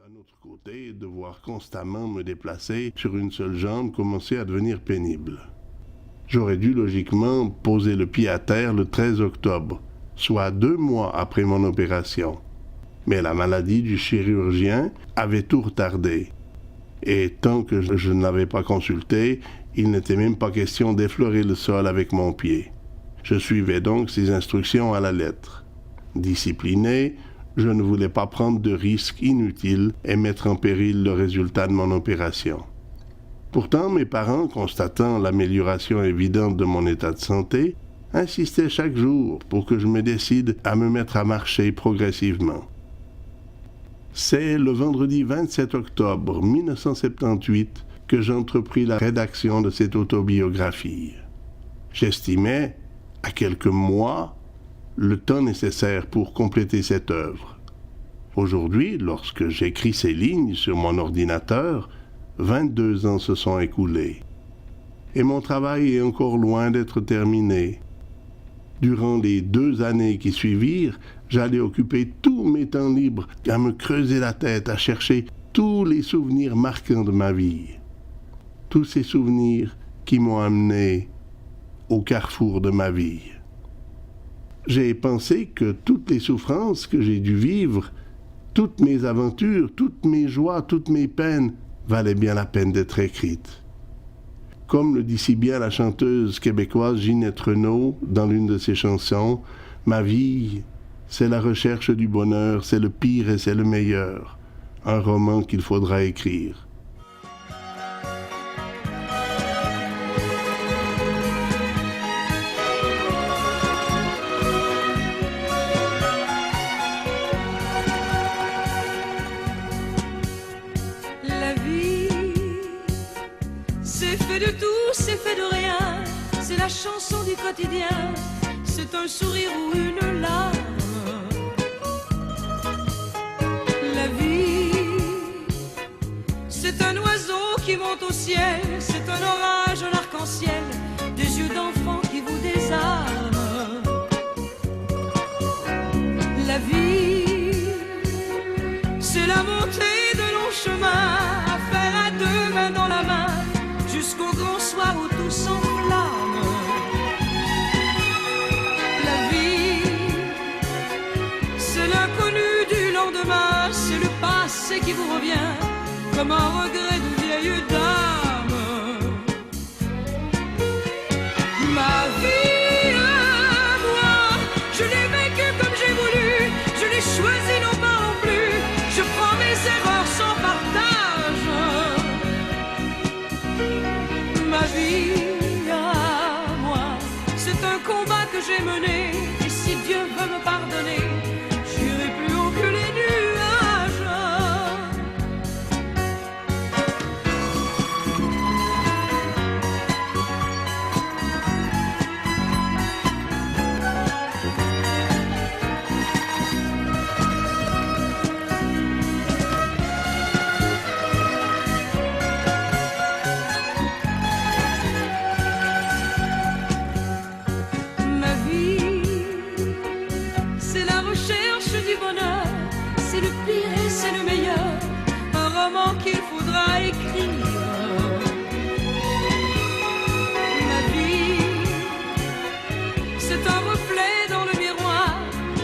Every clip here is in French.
D'un autre côté, devoir constamment me déplacer sur une seule jambe commençait à devenir pénible. J'aurais dû logiquement poser le pied à terre le 13 octobre, soit 2 mois après mon opération. Mais la maladie du chirurgien avait tout retardé. Et tant que je ne l'avais pas consulté, il n'était même pas question d'effleurer le sol avec mon pied. Je suivais donc ses instructions à la lettre. Discipliné, je ne voulais pas prendre de risques inutiles et mettre en péril le résultat de mon opération. Pourtant, mes parents, constatant l'amélioration évidente de mon état de santé, insistaient chaque jour pour que je me décide à me mettre à marcher progressivement. C'est le vendredi 27 octobre 1978 que j'entrepris la rédaction de cette autobiographie. J'estimais, à quelques mois, le temps nécessaire pour compléter cette œuvre. Aujourd'hui, lorsque j'écris ces lignes sur mon ordinateur, 22 ans se sont écoulés. Et mon travail est encore loin d'être terminé. Durant les 2 années qui suivirent, j'allais occuper tous mes temps libres à me creuser la tête, à chercher tous les souvenirs marquants de ma vie. Tous ces souvenirs qui m'ont amené au carrefour de ma vie. J'ai pensé que toutes les souffrances que j'ai dû vivre, toutes mes aventures, toutes mes joies, toutes mes peines, valaient bien la peine d'être écrites. Comme le dit si bien la chanteuse québécoise Ginette Renaud dans l'une de ses chansons, « Ma vie, c'est la recherche du bonheur, c'est le pire et c'est le meilleur. Un roman qu'il faudra écrire. » C'est fait de tout, c'est fait de rien, c'est la chanson du quotidien, c'est un sourire ou une larme. La vie, c'est un oiseau qui monte au ciel, c'est un orage, un arc-en-ciel, des yeux d'enfant qui vous désarment. La vie, c'est la montée de longs chemins à faire à 2 mains dans la main, jusqu'au grand soir où tout s'enflamme. La vie, c'est l'inconnu du lendemain, c'est le passé qui vous revient comme un regret de vieille dame. Ma vie à moi, je l'ai vécue comme j'ai voulu, je l'ai choisie non pas non plus, je prends mes erreurs sans partage. Ma vie à moi, c'est un combat que j'ai mené, et si Dieu veut me pardonner, j'irai plus haut que les nuages. C'est le pire et c'est le meilleur, un roman qu'il faudra écrire. Ma vie, c'est un reflet dans le miroir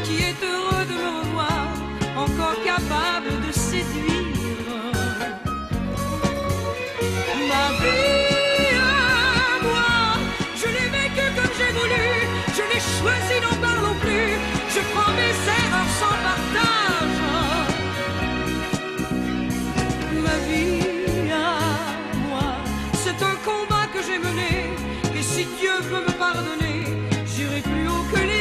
qui est heureux de me revoir, encore capable de séduire. Ma vie à moi, je l'ai vécue comme j'ai voulu, je l'ai choisie, n'en parlons plus, je prends mes erreurs sans partage. Ma vie à moi, c'est un combat que j'ai mené, et si Dieu veut me pardonner, j'irai plus haut que les